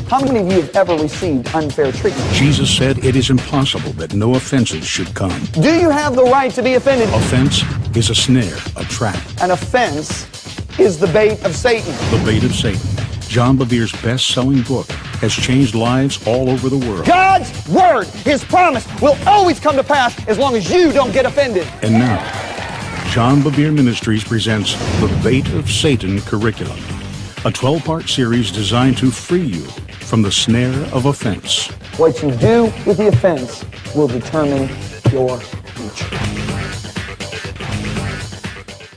How many of you have ever received unfair treatment? Jesus said it is impossible that no offenses should come. Do you have the right to be offended? Offense is a snare, a trap. An offense is the bait of Satan. The bait of Satan. John Bevere's best-selling book has changed lives all over the world. God's word, His promise, will always come to pass as long as you don't get offended. And now, John Bevere Ministries presents The Bait of Satan Curriculum, a 12-part series designed to free you from the snare of offense. What you do with the offense will determine your future.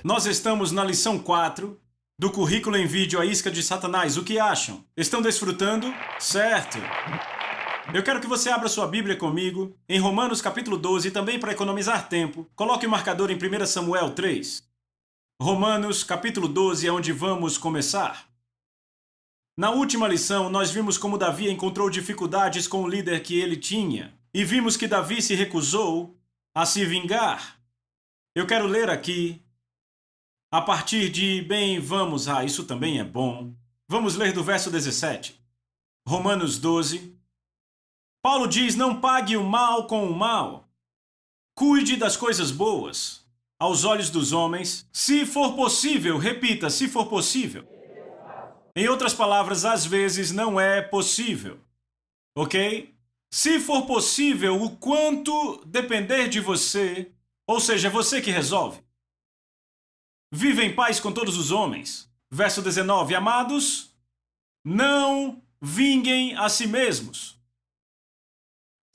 Nós estamos na lição 4 do currículo em vídeo A Isca de Satanás. O que acham? Estão desfrutando? Certo! Eu quero que você abra sua Bíblia comigo em Romanos capítulo 12 e também, para economizar tempo, coloque o marcador em 1 Samuel 3. Romanos capítulo 12 é onde vamos começar. Na última lição, nós vimos como Davi encontrou dificuldades com o líder que ele tinha. E vimos que Davi se recusou a se vingar. Eu quero ler aqui, a partir de... isso também é bom. Vamos ler do verso 17. Romanos 12. Paulo diz, não pague o mal com o mal. Cuide das coisas boas aos olhos dos homens. Se for possível, repita, se for possível. Em outras palavras, às vezes não é possível, ok? Se for possível, o quanto depender de você, ou seja, você que resolve. Vive em paz com todos os homens. Verso 19, amados, não vinguem a si mesmos.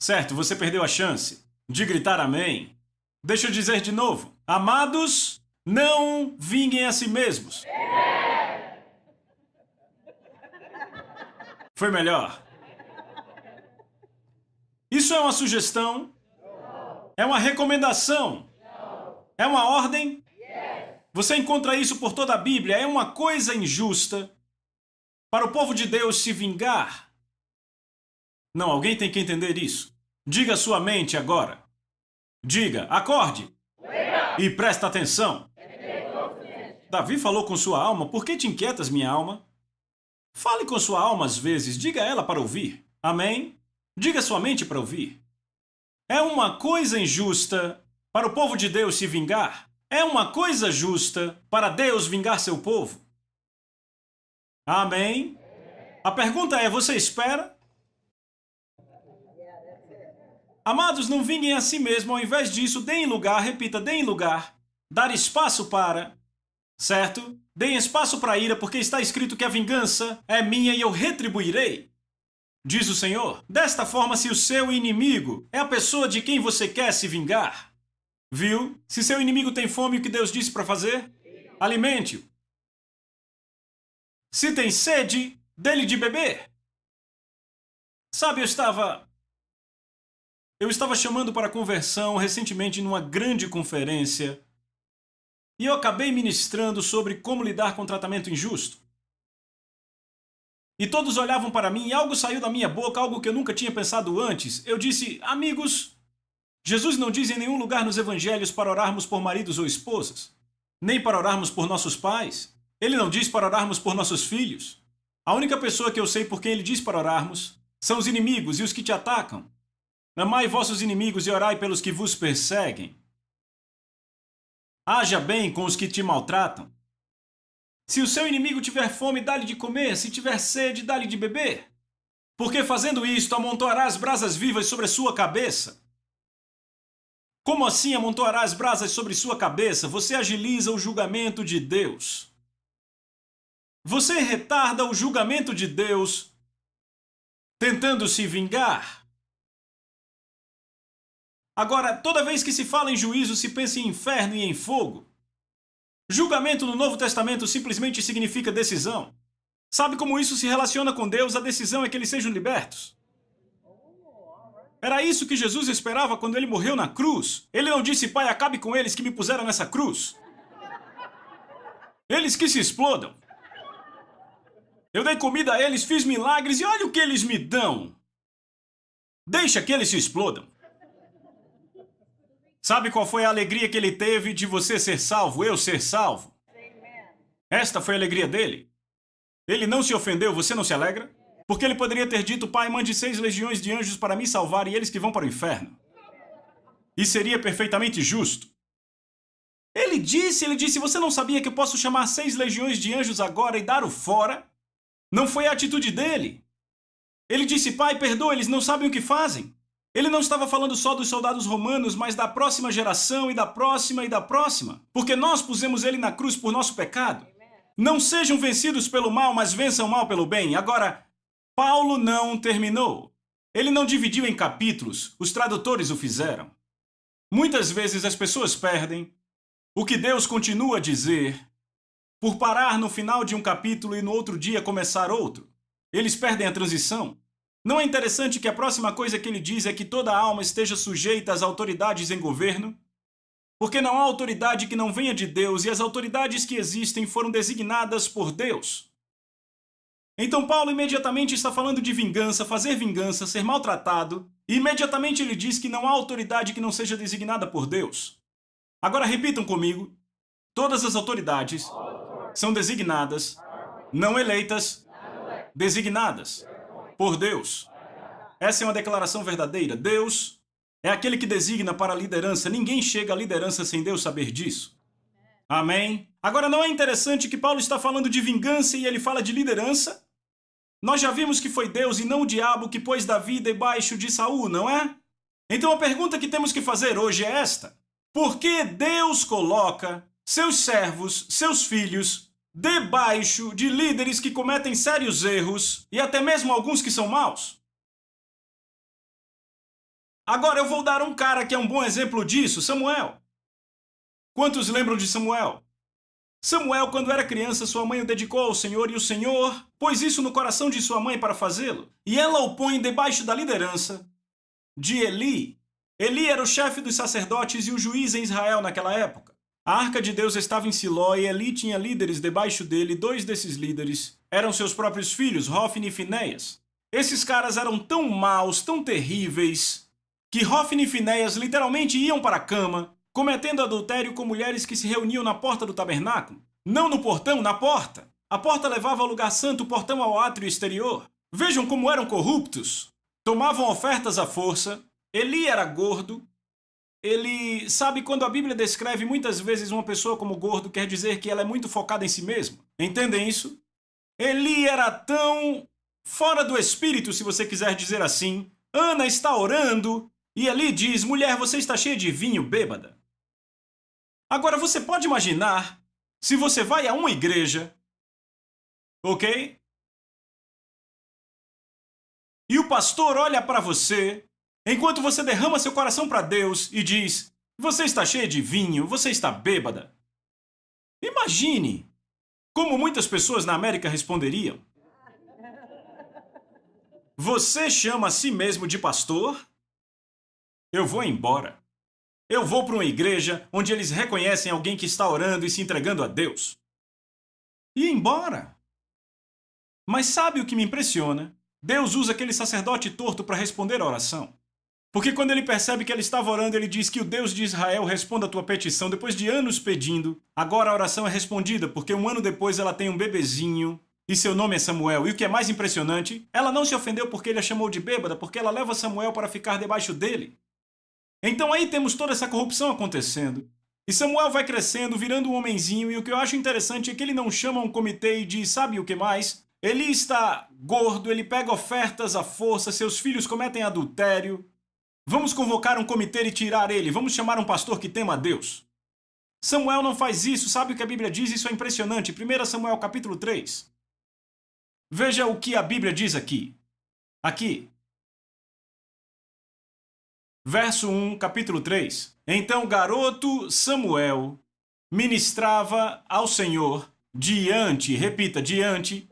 Certo, você perdeu a chance de gritar amém. Deixa eu dizer de novo. Amados, não vinguem a si mesmos. Foi melhor? Isso é uma sugestão? É uma recomendação? É uma ordem? Você encontra isso por toda a Bíblia. É uma coisa injusta para o povo de Deus se vingar? Não, alguém tem que entender isso. Diga sua mente agora. Diga, acorde. E presta atenção. Davi falou com sua alma. Por que te inquietas, minha alma? Fale com sua alma às vezes, diga a ela para ouvir. Amém? Diga sua mente para ouvir. É uma coisa injusta para o povo de Deus se vingar? É uma coisa justa para Deus vingar seu povo? Amém? A pergunta é, você espera? Amados, não vinguem a si mesmo, ao invés disso, deem lugar, repita, deem lugar, dar espaço para... Certo? Deem espaço para a ira, porque está escrito que a vingança é minha e eu retribuirei. Diz o Senhor. Desta forma, se o seu inimigo é a pessoa de quem você quer se vingar, viu? Se seu inimigo tem fome, o que Deus disse para fazer? Alimente-o. Se tem sede, dê-lhe de beber. Sabe, eu estava chamando para conversão recentemente numa grande conferência. E eu acabei ministrando sobre como lidar com tratamento injusto. E todos olhavam para mim e algo saiu da minha boca, algo que eu nunca tinha pensado antes. Eu disse, amigos, Jesus não diz em nenhum lugar nos evangelhos para orarmos por maridos ou esposas, nem para orarmos por nossos pais. Ele não diz para orarmos por nossos filhos. A única pessoa que eu sei por quem ele diz para orarmos são os inimigos e os que te atacam. Amai vossos inimigos e orai pelos que vos perseguem. Haja bem com os que te maltratam. Se o seu inimigo tiver fome, dá-lhe de comer. Se tiver sede, dá-lhe de beber. Porque fazendo isto, amontoarás brasas vivas sobre a sua cabeça. Como assim amontoarás brasas sobre sua cabeça? Você agiliza o julgamento de Deus. Você retarda o julgamento de Deus, tentando se vingar. Agora, toda vez que se fala em juízo, se pensa em inferno e em fogo. Julgamento no Novo Testamento simplesmente significa decisão. Sabe como isso se relaciona com Deus? A decisão é que eles sejam libertos. Era isso que Jesus esperava quando ele morreu na cruz. Ele não disse, Pai, acabe com eles que me puseram nessa cruz. Eles que se explodam. Eu dei comida a eles, fiz milagres e olha o que eles me dão. Deixa que eles se explodam. Sabe qual foi a alegria que ele teve de você ser salvo, eu ser salvo? Esta foi a alegria dele. Ele não se ofendeu, você não se alegra? Porque ele poderia ter dito, Pai, mande 6 legiões de anjos para me salvar e eles que vão para o inferno. E seria perfeitamente justo. Ele disse, você não sabia que eu posso chamar 6 legiões de anjos agora e dar o fora? Não foi a atitude dele. Ele disse, Pai, perdoa, eles não sabem o que fazem. Ele não estava falando só dos soldados romanos, mas da próxima geração e da próxima e da próxima. Porque nós pusemos ele na cruz por nosso pecado. Não sejam vencidos pelo mal, mas vençam o mal pelo bem. Agora, Paulo não terminou. Ele não dividiu em capítulos, os tradutores o fizeram. Muitas vezes as pessoas perdem o que Deus continua a dizer por parar no final de um capítulo e no outro dia começar outro. Eles perdem a transição. Não é interessante que a próxima coisa que ele diz é que toda alma esteja sujeita às autoridades em governo? Porque não há autoridade que não venha de Deus e as autoridades que existem foram designadas por Deus. Então Paulo imediatamente está falando de vingança, fazer vingança, ser maltratado, e imediatamente ele diz que não há autoridade que não seja designada por Deus. Agora repitam comigo, todas as autoridades são designadas, não eleitas, designadas por Deus. Essa é uma declaração verdadeira. Deus é aquele que designa para a liderança. Ninguém chega à liderança sem Deus saber disso. Amém? Agora, não é interessante que Paulo está falando de vingança e ele fala de liderança? Nós já vimos que foi Deus e não o diabo que pôs Davi debaixo de Saul, não é? Então a pergunta que temos que fazer hoje é esta. Por que Deus coloca seus servos, seus filhos, debaixo de líderes que cometem sérios erros e até mesmo alguns que são maus? Agora eu vou dar um cara que é um bom exemplo disso, Samuel. Quantos lembram de Samuel? Samuel, quando era criança, sua mãe o dedicou ao Senhor e o Senhor pôs isso no coração de sua mãe para fazê-lo. E ela o põe debaixo da liderança de Eli. Eli era o chefe dos sacerdotes e o juiz em Israel naquela época. A arca de Deus estava em Siló e Eli tinha líderes debaixo dele. 2 desses líderes eram seus próprios filhos, Hofni e Finéias. Esses caras eram tão maus, tão terríveis, que Hofni e Finéias literalmente iam para a cama, cometendo adultério com mulheres que se reuniam na porta do tabernáculo. Não no portão, na porta. A porta levava ao lugar santo, o portão ao átrio exterior. Vejam como eram corruptos. Tomavam ofertas à força. Eli era gordo. Ele sabe quando a Bíblia descreve muitas vezes uma pessoa como gordo, quer dizer que ela é muito focada em si mesma. Entendem isso? Eli era tão fora do espírito, se você quiser dizer assim. Ana está orando e Eli diz, mulher, você está cheia de vinho, bêbada. Agora você pode imaginar se você vai a uma igreja, ok? E o pastor olha para você, enquanto você derrama seu coração para Deus e diz, você está cheia de vinho, você está bêbada. Imagine como muitas pessoas na América responderiam. Você chama a si mesmo de pastor? Eu vou embora. Eu vou para uma igreja onde eles reconhecem alguém que está orando e se entregando a Deus. E embora. Mas sabe o que me impressiona? Deus usa aquele sacerdote torto para responder a oração. Porque quando ele percebe que ele estava orando, ele diz que o Deus de Israel responda a tua petição. Depois de anos pedindo, agora a oração é respondida, porque um ano depois ela tem um bebezinho e seu nome é Samuel. E o que é mais impressionante, ela não se ofendeu porque ele a chamou de bêbada, porque ela leva Samuel para ficar debaixo dele. Então aí temos toda essa corrupção acontecendo. E Samuel vai crescendo, virando um homenzinho, e o que eu acho interessante é que ele não chama um comitê e diz, sabe o que mais? Ele está gordo, ele pega ofertas à força, seus filhos cometem adultério. Vamos convocar um comitê e tirar ele, vamos chamar um pastor que tema a Deus. Samuel não faz isso, sabe o que a Bíblia diz? Isso é impressionante. 1 Samuel capítulo 3. Veja o que a Bíblia diz aqui. Aqui. Verso 1, capítulo 3. Então o garoto Samuel ministrava ao Senhor diante, repita, diante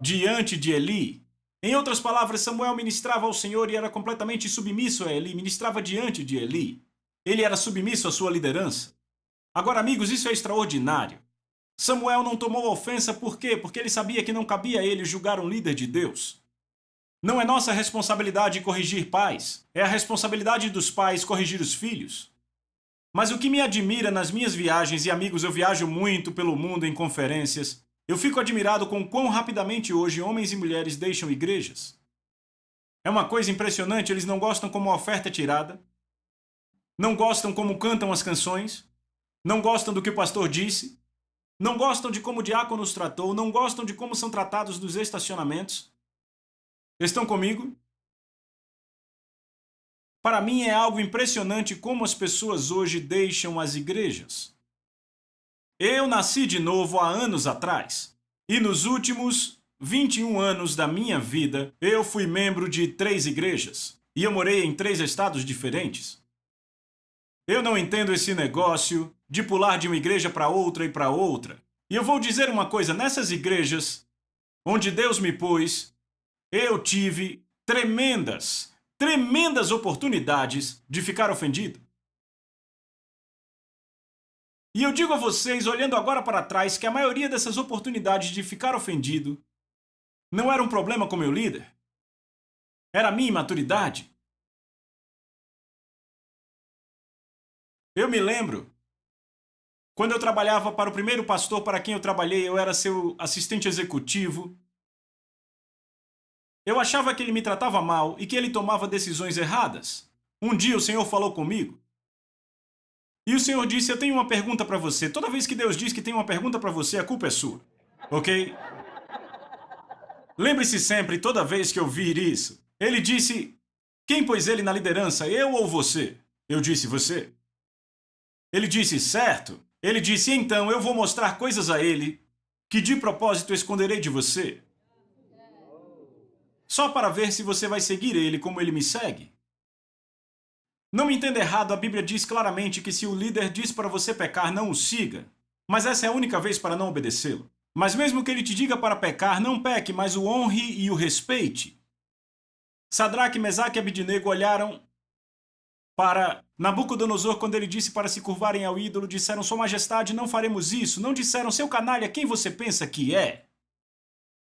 de Eli. Em outras palavras, Samuel ministrava ao Senhor e era completamente submisso a Eli, ministrava diante de Eli. Ele era submisso à sua liderança. Agora, amigos, isso é extraordinário. Samuel não tomou ofensa por quê? Porque ele sabia que não cabia a ele julgar um líder de Deus. Não é nossa responsabilidade corrigir pais, é a responsabilidade dos pais corrigir os filhos. Mas o que me admira nas minhas viagens, e amigos, eu viajo muito pelo mundo em conferências, eu fico admirado com quão rapidamente hoje homens e mulheres deixam igrejas. É uma coisa impressionante, eles não gostam como a oferta é tirada, não gostam como cantam as canções, não gostam do que o pastor disse, não gostam de como o diácono os tratou, não gostam de como são tratados nos estacionamentos. Estão comigo? Para mim é algo impressionante como as pessoas hoje deixam as igrejas. Eu nasci de novo há anos atrás, e nos últimos 21 anos da minha vida, eu fui membro de 3 igrejas, e eu morei em 3 estados diferentes. Eu não entendo esse negócio de pular de uma igreja para outra e para outra. E eu vou dizer uma coisa, nessas igrejas onde Deus me pôs, eu tive tremendas oportunidades de ficar ofendido. E eu digo a vocês, olhando agora para trás, que a maioria dessas oportunidades de ficar ofendido não era um problema com meu líder. Era a minha imaturidade. Eu me lembro, quando eu trabalhava para o primeiro pastor para quem eu trabalhei, eu era seu assistente executivo. Eu achava que ele me tratava mal e que ele tomava decisões erradas. Um dia o Senhor falou comigo. E o Senhor disse, eu tenho uma pergunta para você. Toda vez que Deus diz que tem uma pergunta para você, a culpa é sua. Ok? Lembre-se sempre, toda vez que ouvir isso. Ele disse, quem pôs ele na liderança, eu ou você? Eu disse, você. Ele disse, certo. Ele disse, então eu vou mostrar coisas a ele que de propósito esconderei de você. Só para ver se você vai seguir ele como ele me segue. Não me entenda errado, a Bíblia diz claramente que se o líder diz para você pecar, não o siga. Mas essa é a única vez para não obedecê-lo. Mas mesmo que ele te diga para pecar, não peque, mas o honre e o respeite. Sadraque, Mesaque e Abidnego olharam para Nabucodonosor quando ele disse para se curvarem ao ídolo, disseram, Sua Majestade, não faremos isso. Não disseram, seu canalha, quem você pensa que é?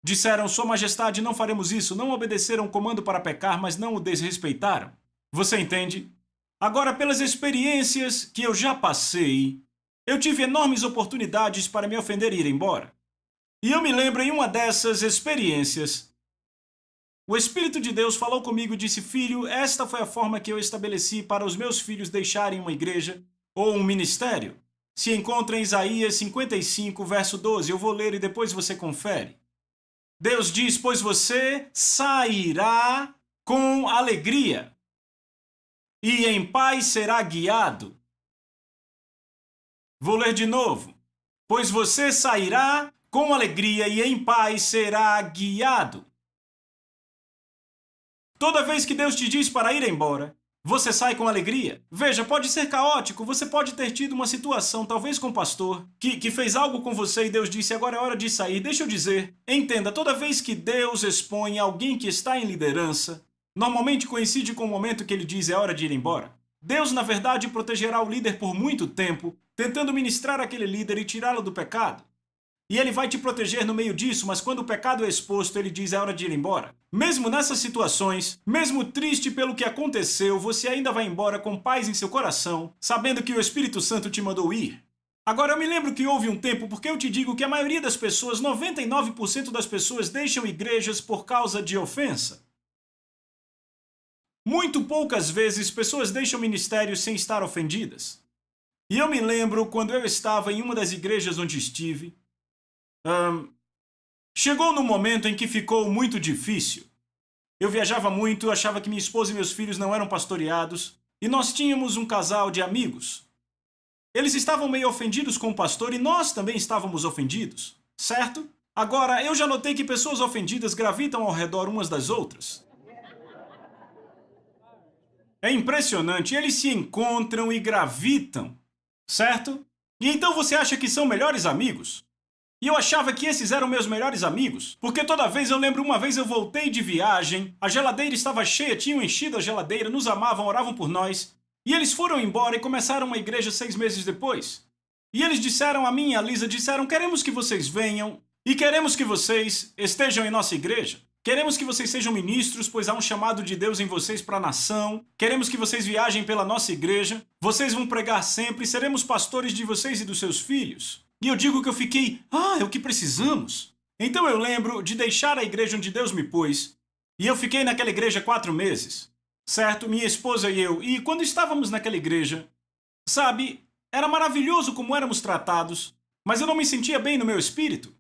Disseram, Sua Majestade, não faremos isso. Não obedeceram o comando para pecar, mas não o desrespeitaram. Você entende? Agora, pelas experiências que eu já passei, eu tive enormes oportunidades para me ofender e ir embora. E eu me lembro em uma dessas experiências, o Espírito de Deus falou comigo e disse, filho, esta foi a forma que eu estabeleci para os meus filhos deixarem uma igreja ou um ministério. Se encontra em Isaías 55, verso 12. Eu vou ler e depois você confere. Deus diz, pois você sairá com alegria e em paz será guiado. Vou ler de novo. Pois você sairá com alegria e em paz será guiado. Toda vez que Deus te diz para ir embora, você sai com alegria. Veja, pode ser caótico, você pode ter tido uma situação, talvez com o pastor, que fez algo com você e Deus disse, agora é hora de sair. Deixa eu dizer, entenda, toda vez que Deus expõe alguém que está em liderança, normalmente coincide com o momento que ele diz, é hora de ir embora. Deus, na verdade, protegerá o líder por muito tempo, tentando ministrar aquele líder e tirá-lo do pecado. E ele vai te proteger no meio disso, mas quando o pecado é exposto, ele diz, é hora de ir embora. Mesmo nessas situações, mesmo triste pelo que aconteceu, você ainda vai embora com paz em seu coração, sabendo que o Espírito Santo te mandou ir. Agora, eu me lembro que houve um tempo, porque eu te digo que a maioria das pessoas, 99% das pessoas, deixam igrejas por causa de ofensa. Muito poucas vezes, pessoas deixam ministérios sem estar ofendidas. E eu me lembro quando eu estava em uma das igrejas onde estive, chegou no momento em que ficou muito difícil. Eu viajava muito, achava que minha esposa e meus filhos não eram pastoreados, e nós tínhamos um casal de amigos. Eles estavam meio ofendidos com o pastor e nós também estávamos ofendidos, certo? Agora, eu já notei que pessoas ofendidas gravitam ao redor umas das outras. É impressionante, eles se encontram e gravitam, certo? E então você acha que são melhores amigos? E eu achava que esses eram meus melhores amigos, porque toda vez eu lembro, uma vez eu voltei de viagem, a geladeira estava cheia, tinham enchido a geladeira, nos amavam, oravam por nós, e eles foram embora e começaram uma igreja 6 meses depois. E eles disseram a mim e a Lisa, disseram, queremos que vocês venham e queremos que vocês estejam em nossa igreja. Queremos que vocês sejam ministros, pois há um chamado de Deus em vocês para a nação. Queremos que vocês viajem pela nossa igreja. Vocês vão pregar sempre, seremos pastores de vocês e dos seus filhos. E eu digo que eu fiquei, é o que precisamos. Então eu lembro de deixar a igreja onde Deus me pôs. E eu fiquei naquela igreja 4 meses. Certo? Minha esposa e eu. E quando estávamos naquela igreja, sabe, era maravilhoso como éramos tratados, mas eu não me sentia bem no meu espírito.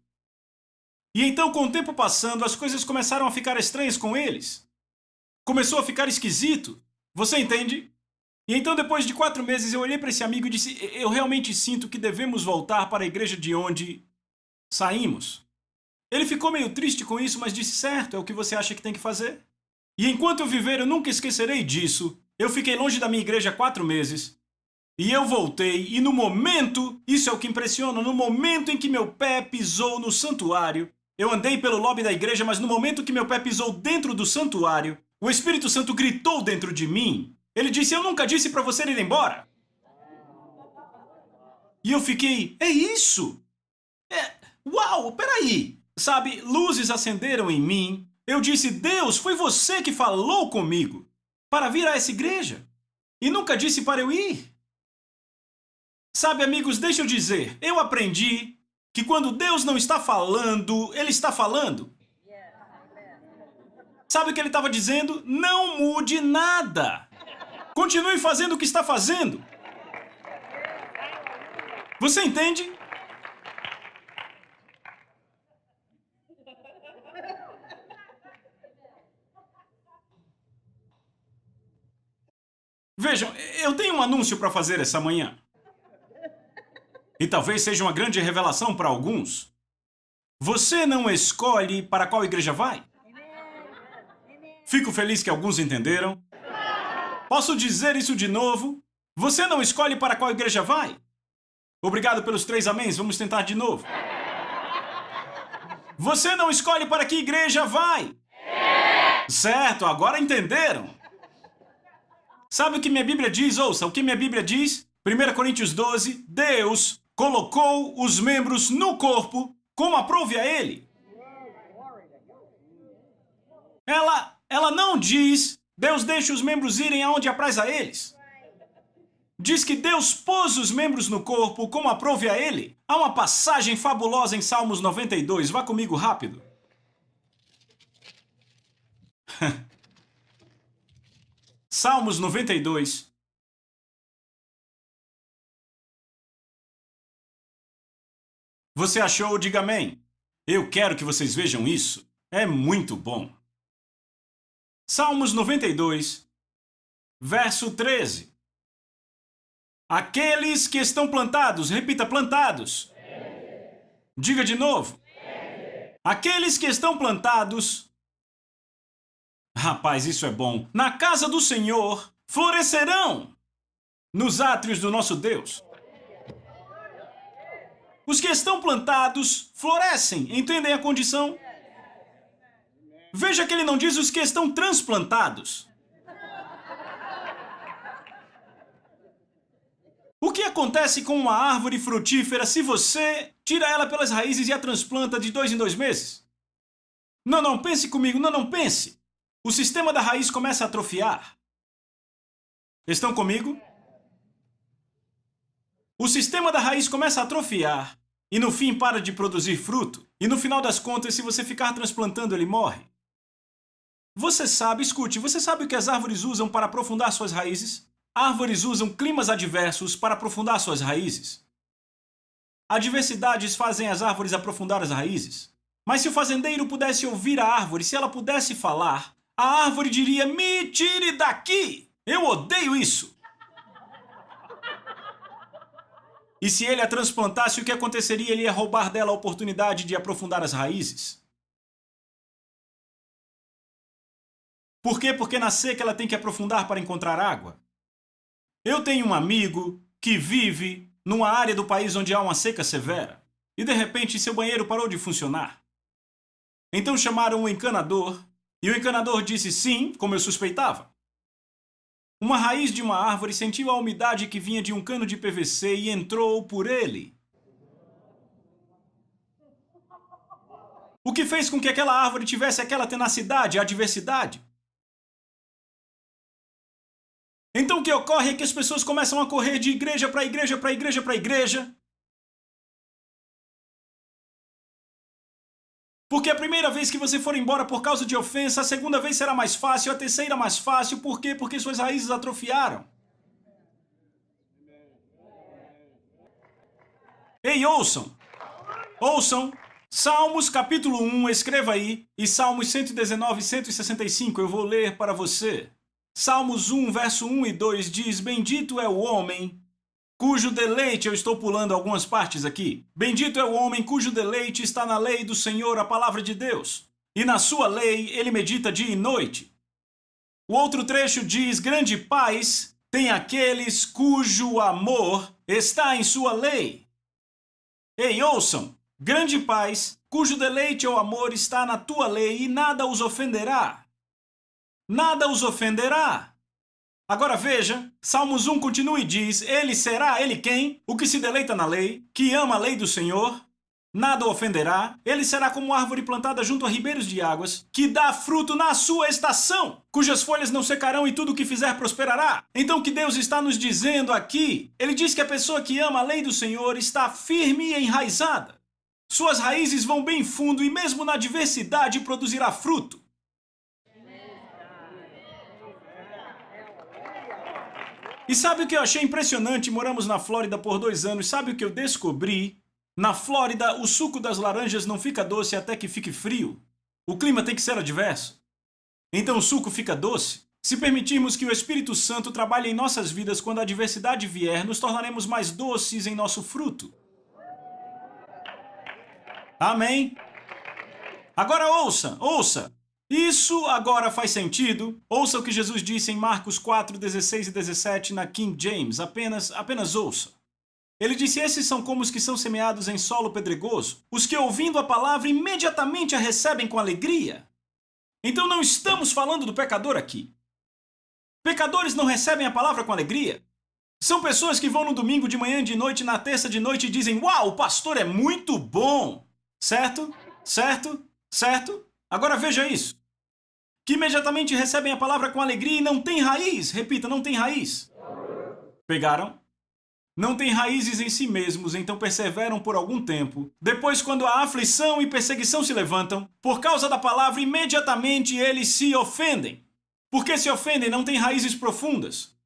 E então, com o tempo passando, as coisas começaram a ficar estranhas com eles. Começou a ficar esquisito. Você entende? E então, depois de 4 meses, eu olhei para esse amigo e disse, eu realmente sinto que devemos voltar para a igreja de onde saímos. Ele ficou meio triste com isso, mas disse, certo, é o que você acha que tem que fazer? E enquanto eu viver, eu nunca esquecerei disso. Eu fiquei longe da minha igreja 4 meses. E eu voltei, e no momento, isso é o que impressiona, no momento em que meu pé pisou no santuário, eu andei pelo lobby da igreja, mas no momento que meu pé pisou dentro do santuário, o Espírito Santo gritou dentro de mim. Ele disse, eu nunca disse para você ir embora. E eu fiquei, é isso? Uau, peraí. Sabe, luzes acenderam em mim. Eu disse, Deus, foi você que falou comigo para vir a essa igreja. E nunca disse para eu ir. Sabe, amigos, deixa eu dizer, eu aprendi que quando Deus não está falando, Ele está falando. Sabe o que Ele estava dizendo? Não mude nada. Continue fazendo o que está fazendo. Você entende? Vejam, eu tenho um anúncio para fazer essa manhã. E talvez seja uma grande revelação para alguns. Você não escolhe para qual igreja vai? Fico feliz que alguns entenderam. Posso dizer isso de novo? Você não escolhe para qual igreja vai? Obrigado pelos 3 améns, vamos tentar de novo. Você não escolhe para que igreja vai? Certo, agora entenderam. Sabe o que minha Bíblia diz? Ouça, o que minha Bíblia diz? 1 Coríntios 12, Deus colocou os membros no corpo como aprouve a Ele. Ela não diz, Deus deixa os membros irem aonde apraz a eles. Diz que Deus pôs os membros no corpo como aprouve a Ele. Há uma passagem fabulosa em Salmos 92. Vá comigo rápido. Salmos 92. Você achou? Diga amém. Eu quero que vocês vejam isso. É muito bom. Salmos 92, verso 13. Aqueles que estão plantados, repita, plantados. Diga de novo. Aqueles que estão plantados. Rapaz, isso é bom. Na casa do Senhor florescerão nos átrios do nosso Deus. Os que estão plantados florescem, entendem a condição? Veja que ele não diz os que estão transplantados. O que acontece com uma árvore frutífera se você tira ela pelas raízes e a transplanta de 2 em 2 meses? Não, pense comigo, não pense. O sistema da raiz começa a atrofiar. Estão comigo? O sistema da raiz começa a atrofiar e no fim para de produzir fruto. E no final das contas, se você ficar transplantando, ele morre. Você sabe, escute, você sabe o que as árvores usam para aprofundar suas raízes? Árvores usam climas adversos para aprofundar suas raízes. Adversidades fazem as árvores aprofundar as raízes. Mas se o fazendeiro pudesse ouvir a árvore, se ela pudesse falar, a árvore diria, me tire daqui! Eu odeio isso! E se ele a transplantasse, o que aconteceria? Ele ia roubar dela a oportunidade de aprofundar as raízes. Por quê? Porque na seca ela tem que aprofundar para encontrar água. Eu tenho um amigo que vive numa área do país onde há uma seca severa. E de repente seu banheiro parou de funcionar. Então chamaram um encanador. E o encanador disse sim, como eu suspeitava. Uma raiz de uma árvore sentiu a umidade que vinha de um cano de PVC e entrou por ele. O que fez com que aquela árvore tivesse aquela tenacidade, a adversidade? Então o que ocorre é que as pessoas começam a correr de igreja para igreja, para igreja, para igreja. Porque a primeira vez que você for embora por causa de ofensa, a segunda vez será mais fácil, a terceira mais fácil. Por quê? Porque suas raízes atrofiaram. Ei, ouçam! Ouçam! Salmos capítulo 1, escreva aí, e Salmos 119 e 165, eu vou ler para você. Salmos 1, verso 1 e 2 diz: Bendito é o homem cujo deleite, eu estou pulando algumas partes aqui. Bendito é o homem cujo deleite está na lei do Senhor, a palavra de Deus, e na sua lei ele medita dia e noite. O outro trecho diz: Grande paz tem aqueles cujo amor está em sua lei. Ei, ouçam! Grande paz, cujo deleite ou amor está na tua lei e nada os ofenderá. Nada os ofenderá. Agora veja, Salmos 1 continua e diz: Ele será, ele quem? O que se deleita na lei, que ama a lei do Senhor, nada o ofenderá. Ele será como árvore plantada junto a ribeiros de águas, que dá fruto na sua estação, cujas folhas não secarão e tudo o que fizer prosperará. Então o que Deus está nos dizendo aqui? Ele diz que a pessoa que ama a lei do Senhor está firme e enraizada. Suas raízes vão bem fundo e mesmo na adversidade produzirá fruto. E sabe o que eu achei impressionante? Moramos na Flórida por 2 anos. Sabe o que eu descobri? Na Flórida, o suco das laranjas não fica doce até que fique frio. O clima tem que ser adverso. Então o suco fica doce. Se permitirmos que o Espírito Santo trabalhe em nossas vidas quando a adversidade vier, nos tornaremos mais doces em nosso fruto. Amém? Agora ouça, ouça. Isso agora faz sentido. Ouça o que Jesus disse em Marcos 4, 16 e 17 na King James. Apenas ouça. Ele disse: Esses são como os que são semeados em solo pedregoso, os que ouvindo a palavra imediatamente a recebem com alegria. Então não estamos falando do pecador aqui. Pecadores não recebem a palavra com alegria. São pessoas que vão no domingo de manhã, de noite, na terça de noite e dizem: Uau, o pastor é muito bom. Certo? Certo? Certo? Agora veja isso. Que imediatamente recebem a palavra com alegria e não tem raiz. Repita, não tem raiz. Pegaram? Não tem raízes em si mesmos, então perseveram por algum tempo. Depois, quando a aflição e perseguição se levantam, por causa da palavra, imediatamente eles se ofendem. Porque se ofendem, não têm raízes profundas.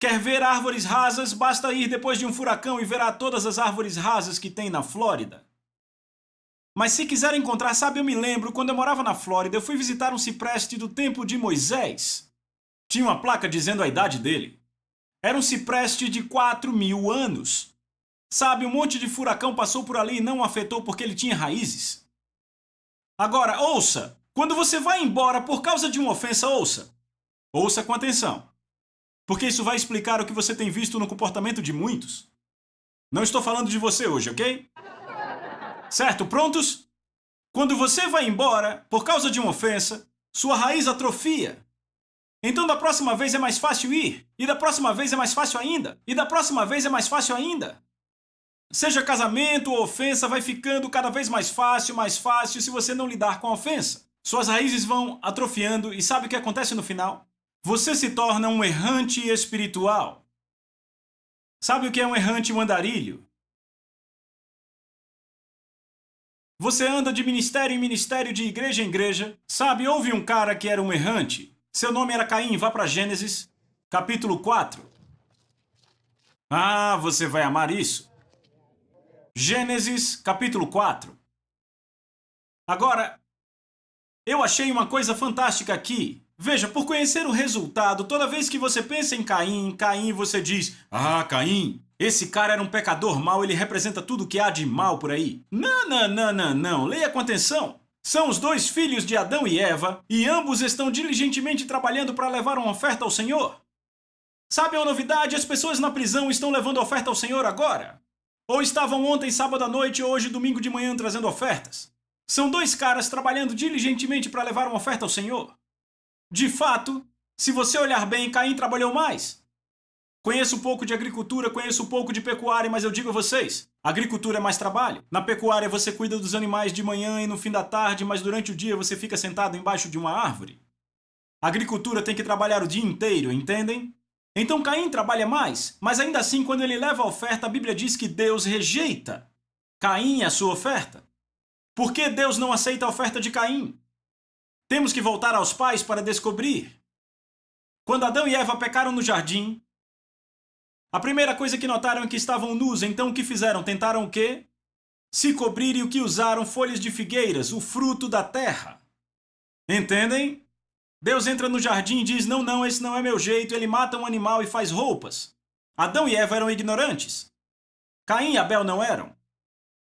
Quer ver árvores rasas? Basta ir depois de um furacão e verá todas as árvores rasas que tem na Flórida. Mas se quiser encontrar, sabe, eu me lembro, quando eu morava na Flórida, eu fui visitar um cipreste do tempo de Moisés. Tinha uma placa dizendo a idade dele. Era um cipreste de 4.000 anos. Sabe, um monte de furacão passou por ali e não o afetou porque ele tinha raízes. Agora, ouça. Quando você vai embora por causa de uma ofensa, ouça. Ouça com atenção. Porque isso vai explicar o que você tem visto no comportamento de muitos. Não estou falando de você hoje, ok? Certo? Prontos? Quando você vai embora por causa de uma ofensa, sua raiz atrofia. Então da próxima vez é mais fácil ir. E da próxima vez é mais fácil ainda. E da próxima vez é mais fácil ainda. Seja casamento ou ofensa, vai ficando cada vez mais fácil se você não lidar com a ofensa. Suas raízes vão atrofiando e sabe o que acontece no final? Você se torna um errante espiritual. Sabe o que é um errante, um andarilho? Você anda de ministério em ministério, de igreja em igreja. Sabe, houve um cara que era um errante. Seu nome era Caim. Vá para Gênesis, capítulo 4. Ah, você vai amar isso. Gênesis, capítulo 4. Agora, eu achei uma coisa fantástica aqui. Veja, por conhecer o resultado, toda vez que você pensa em Caim, você diz: Ah, Caim, esse cara era um pecador mau, ele representa tudo que há de mal por aí. Não. Leia com atenção. São os 2 filhos de Adão e Eva, e ambos estão diligentemente trabalhando para levar uma oferta ao Senhor. Sabe a novidade? As pessoas na prisão estão levando oferta ao Senhor agora. Ou estavam ontem, sábado à noite, ou hoje, domingo de manhã, trazendo ofertas. São 2 caras trabalhando diligentemente para levar uma oferta ao Senhor. De fato, se você olhar bem, Caim trabalhou mais. Conheço um pouco de agricultura, conheço um pouco de pecuária, mas eu digo a vocês, a agricultura é mais trabalho. Na pecuária você cuida dos animais de manhã e no fim da tarde, mas durante o dia você fica sentado embaixo de uma árvore. A agricultura tem que trabalhar o dia inteiro, entendem? Então Caim trabalha mais, mas ainda assim, quando ele leva a oferta, a Bíblia diz que Deus rejeita Caim e a sua oferta. Por que Deus não aceita a oferta de Caim? Temos que voltar aos pais para descobrir. Quando Adão e Eva pecaram no jardim, a primeira coisa que notaram é que estavam nus, então o que fizeram? Tentaram o quê? Se cobrir, e o que usaram? Folhas de figueiras, o fruto da terra. Entendem? Deus entra no jardim e diz, não, esse não é meu jeito, ele mata um animal e faz roupas. Adão e Eva eram ignorantes. Caim e Abel não eram.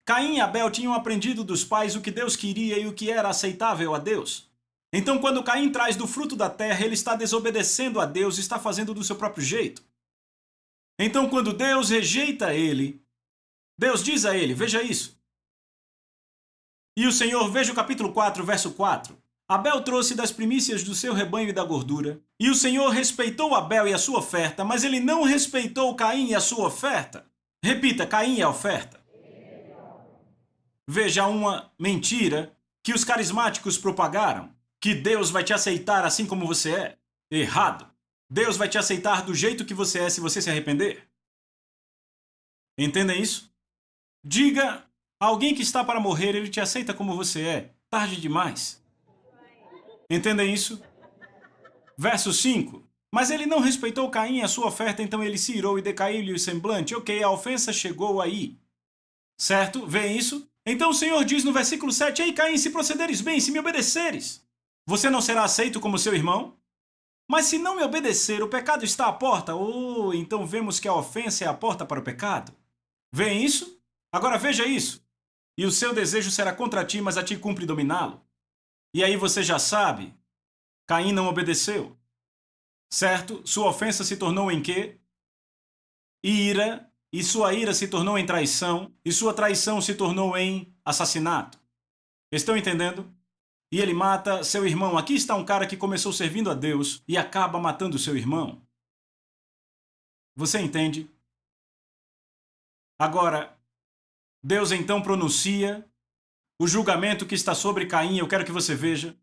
Caim e Abel tinham aprendido dos pais o que Deus queria e o que era aceitável a Deus. Então, quando Caim traz do fruto da terra, ele está desobedecendo a Deus e está fazendo do seu próprio jeito. Então, quando Deus rejeita ele, Deus diz a ele, veja isso. E o Senhor, veja o capítulo 4, verso 4. Abel trouxe das primícias do seu rebanho e da gordura. E o Senhor respeitou Abel e a sua oferta, mas ele não respeitou Caim e a sua oferta. Repita, Caim e a oferta. Veja uma mentira que os carismáticos propagaram, que Deus vai te aceitar assim como você é. Errado. Deus vai te aceitar do jeito que você é se você se arrepender. Entendem isso? Diga a alguém que está para morrer, ele te aceita como você é. Tarde demais. Entendem isso? Verso 5. Mas ele não respeitou Caim e a sua oferta, então ele se irou e decaiu-lhe o semblante. Ok, a ofensa chegou aí. Certo? Vêem isso? Então o Senhor diz no versículo 7, ei Caim, se procederes bem, se me obedeceres, você não será aceito como seu irmão? Mas se não me obedecer, o pecado está à porta. Oh, então vemos que a ofensa é a porta para o pecado. Vêem isso? Agora veja isso. E o seu desejo será contra ti, mas a ti cumpre dominá-lo. E aí você já sabe, Caim não obedeceu. Certo? Sua ofensa se tornou em quê? Ira, e sua ira se tornou em traição, e sua traição se tornou em assassinato. Estão entendendo? E ele mata seu irmão. Aqui está um cara que começou servindo a Deus e acaba matando seu irmão. Você entende? Agora, Deus então pronuncia o julgamento que está sobre Caim. Eu quero que você veja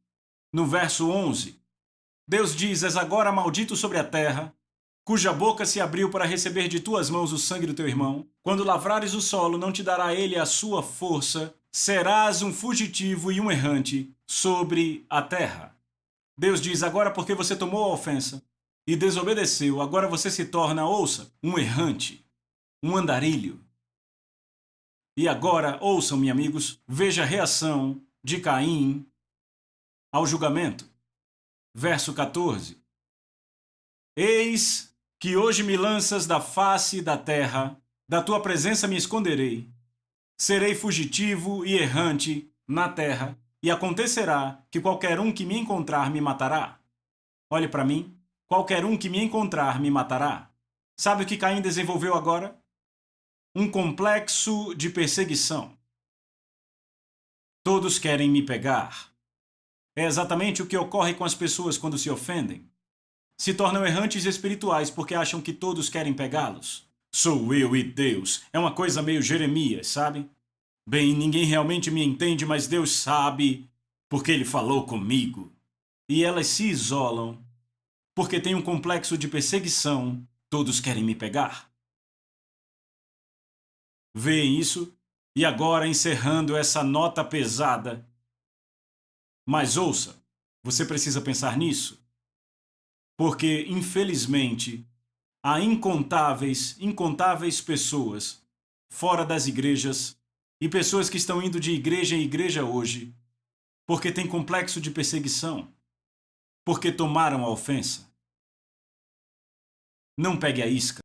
no verso 11. Deus diz, és agora maldito sobre a terra, cuja boca se abriu para receber de tuas mãos o sangue do teu irmão. Quando lavrares o solo, não te dará ele a sua força, serás um fugitivo e um errante sobre a terra. Deus diz, agora porque você tomou a ofensa e desobedeceu, agora você se torna, ouça, um errante, um andarilho. E agora, ouçam, meus amigos, veja a reação de Caim ao julgamento. Verso 14. Eis que hoje me lanças da face da terra, da tua presença me esconderei. Serei fugitivo e errante na terra, e acontecerá que qualquer um que me encontrar me matará. Olhe para mim, qualquer um que me encontrar me matará. Sabe o que Caim desenvolveu agora? Um complexo de perseguição. Todos querem me pegar. É exatamente o que ocorre com as pessoas quando se ofendem. Se tornam errantes espirituais porque acham que todos querem pegá-los. Sou eu e Deus. É uma coisa meio Jeremias, sabe? Bem, ninguém realmente me entende, mas Deus sabe, porque Ele falou comigo. E elas se isolam, porque tem um complexo de perseguição. Todos querem me pegar. Veem isso? E agora, encerrando essa nota pesada. Mas ouça, você precisa pensar nisso. Porque, infelizmente, há incontáveis pessoas fora das igrejas e pessoas que estão indo de igreja em igreja hoje porque têm complexo de perseguição, porque tomaram a ofensa. Não pegue a isca.